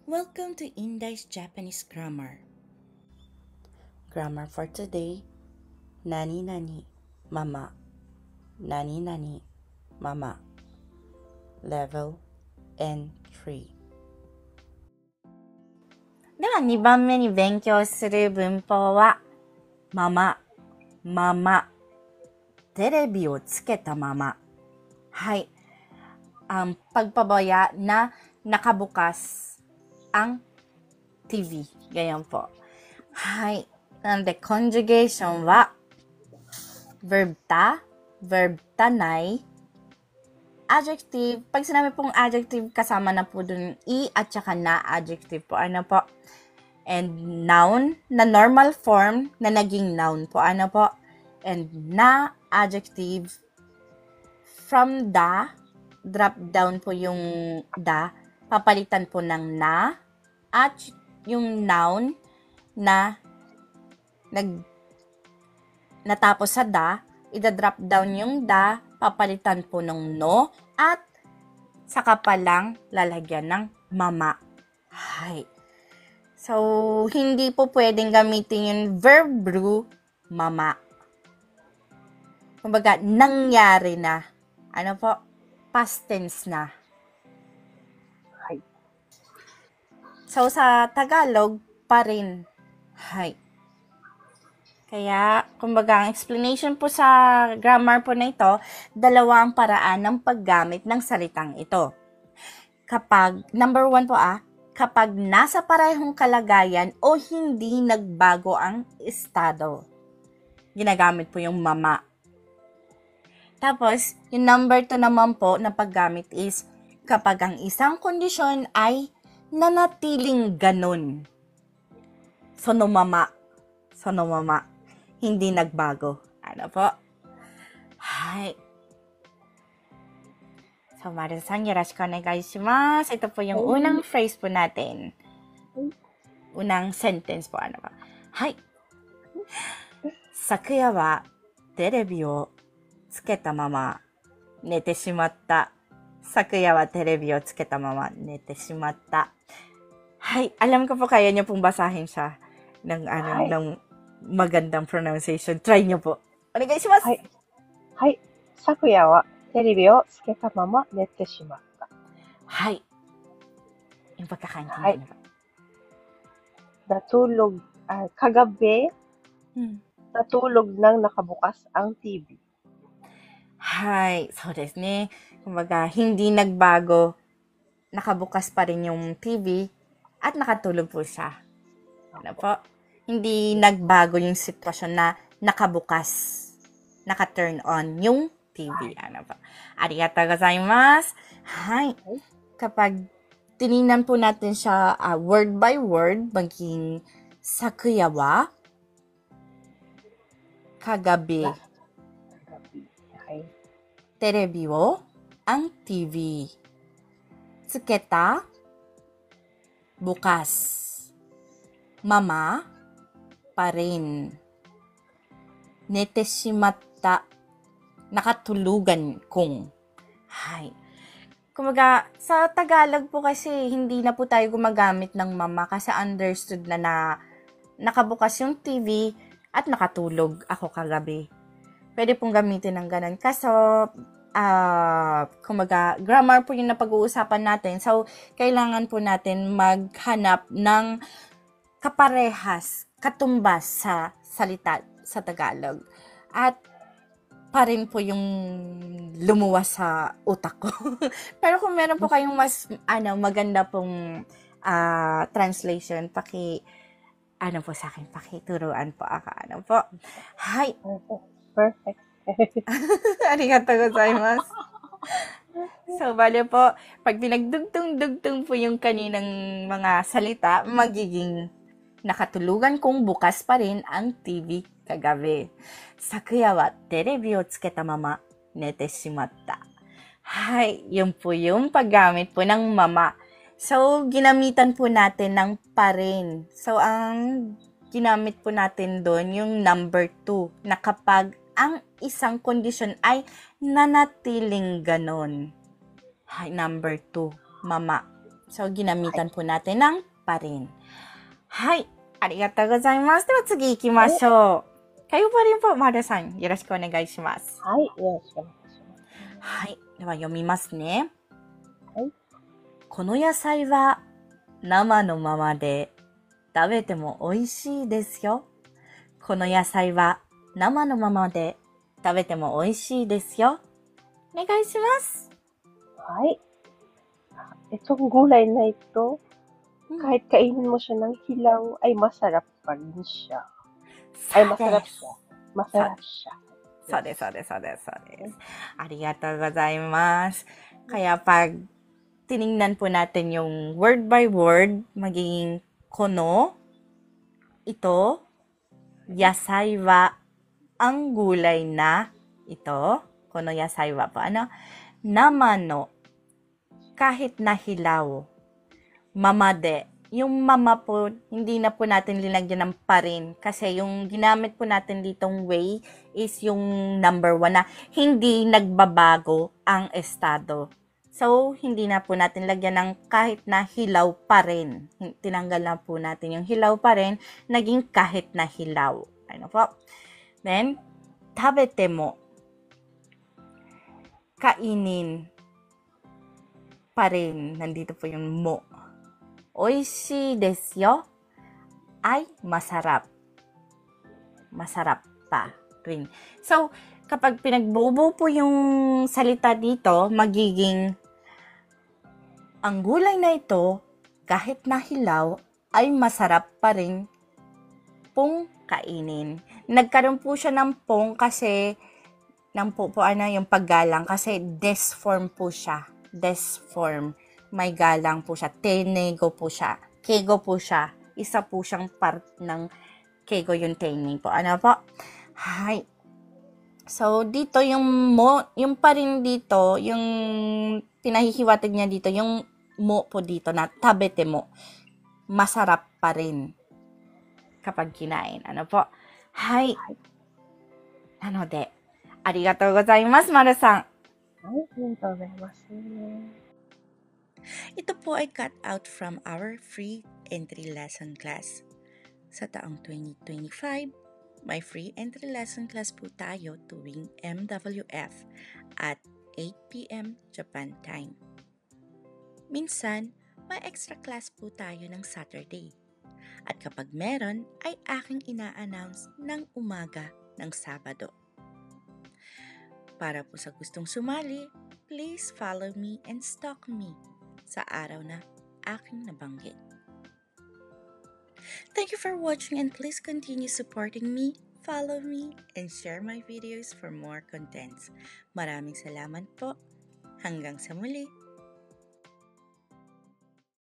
Welcome to Indai's Japanese Grammar. Grammar for today, nani nani, mama, nani nani, mama. Level N3. では2番目に勉強する文法は、ママ、ママ、テレビをつけたまま。はい。Pagpabaya na nakabukas ang TV. Ganyan po. はい。なので、conjugation は、verb ta, verb tanay, adjective. Pag sinabi pong adjective, kasama na po dun i at saka na adjective po. Ano po? And noun na normal form na naging noun po. Ano po? And na adjective from the, drop down po yung the, papalitan po ng na, at yung noun na natapos sa da, ida-drop down yung da, papalitan po ng no, at saka pa lang lalagyan ng mama. Hay. So, hindi po pwedeng gamitin yung verb ru, mama. Kumbaga, nangyari na. Ano po? Past tense na. Hay. So, sa Tagalog, pa rin. Hay. Kaya, kumbaga, ang explanation po sa grammar po na ito, dalawa ang paraan ng paggamit ng salitang ito. Kapag, number 1 po kapag nasa parehong kalagayan o hindi nagbago ang estado. Ginagamit po yung mama. Tapos, yung number 2 naman po na paggamit is kapag ang isang kondisyon ay nanatiling ganun. Sonomama. Hindi nagbago. Ano po? Hi. So, Maru-san, yoroshiku onegai shimasu. Ito po yung unang phrase po natin. Unang sentence po. Ano ba? Hi. Sakuya wa terebi o tsuketa mama nete shimatta. Sakuya wa terebi o tsuketa mama nete shimatta. Hi. Alam ko po kaya niyo pong basahin siya ng magandang pronunciation. Try niyo po. Onegai shimasu. はい。昨夜はテレビをつけたまま寝てしまった。はい。Yung pagkakaintindi niyo. Natulog, kagabi, natulog nang nakabukas ang TV. Hi. So, desu ne. Kumbaga, hindi nagbago. Nakabukas pa rin yung TV at nakatulog po siya. Ano po? Hindi nagbago yung sitwasyon na nakabukas. Naka-turn on yung TV. Ano po? Arigatou gozaimasu. Hi. Kapag tinignan po natin siya word by word, maging sakuya wa, kagabi, terebi o, ang TV, tsuketa, bukas, mama, pa rin, nete shimatta, nakatulugan kong. Hay. Kumbaga, sa Tagalog po kasi, hindi na po tayo gumagamit ng mama kasi understood na nakabukas yung TV at nakatulog ako kagabi. Pwede pong gamitin ng ganun. Kaso, kumbaga, grammar po yung napag-uusapan natin. So, kailangan po natin maghanap ng kaparehas, katumbas sa salita sa Tagalog. At pa rin po yung lumuwas sa utak ko. Pero kung meron po kayong mas maganda pong translation, po sa akin, pakituruan po ako. Ano po? Hi. Perfect. Arigatou gozaimasu. So, bale po, pag pinagdugtong-dugtong po yung kaninang mga salita, magiging nakatulugan kung bukas pa rin ang TV kagabi. Sakuya wa terebi o tsuketa mama nete shimatta. Hay, yun po yung paggamit po ng mama. So, ginamitan po natin ng pa rin. So, ang ginamit po natin doon yung number 2 na kapag ang isang kondisyon ay nanatiling ganon. Hay, number 2, mama. So, ginamitan po natin ng pa rin. Hai, arigatou gozaimasu. では次行きましょう。kayo pa rin po, Mara-san. よろしくお願いします。はい。よろしくお願いします。はい。では読みますね。はい。この野菜は生のままで食べても美味しいですよ。この野菜は生のままで食べても美味しいですよ。お願いします。はい. Itong gulay na ito, kahit kainin mo siya ng hilaw, ay masarap pa rin siya. Ay, masarap siya. Masarap siya. そうです、そうです、そうです、そうです。ありがとうございます。Kaya pag tiningnan po natin yung word by word, magiging kono, ito, yasai wa, ang gulay na, ito, kono yasai wa po, ano? Nama no, kahit na hilaw, mamade. Yung mama po, hindi na po natin linagyan ng pa rin. Kasi yung ginamit po natin ditong way is yung number 1 na hindi nagbabago ang estado. So, hindi na po natin lagyan ng kahit na hilaw pa rin. Tinanggal na po natin yung hilaw pa rin, naging kahit na hilaw. Ano po? Then, tabete mo. Kainin pa rin. Nandito po yung mo. Oishii desu yo ay masarap. Masarap pa rin. So, kapag pinagbuo po yung salita dito, magiging ang gulay na ito, kahit na hilaw, ay masarap pa rin pong kainin. Nagkaroon po siya ng pong kasi ng po yung paggalang kasi des form po siya. Des form. May galang po siya. Tenego po siya. Kego po siya. Isa po siyang part ng kego yung tening po. Ano po? Hi. So, dito yung mo, yung pa rin dito, yung pinahihiwatig niya dito, yung mo po dito na tabete mo. Masarap pa rin kapag kinain. Ano po? Hi. Ano de? Arigatou gozaimasu, Maru-san. はい。ありがとうございます。Ito po ay cut out from our free entry lesson class. Sa taong 2025, may free entry lesson class po tayo tuwing MWF at 8 p.m. Japan time. Minsan, may extra class po tayo ng Saturday. At kapag meron, ay aking ina-announce ng umaga ng Sabado. Para po sa gustong sumali, please follow me and stalk me sa araw na aking nabanggit. Thank you for watching and please continue supporting me, follow me, and share my videos for more contents. Maraming salamat po. Hanggang sa muli.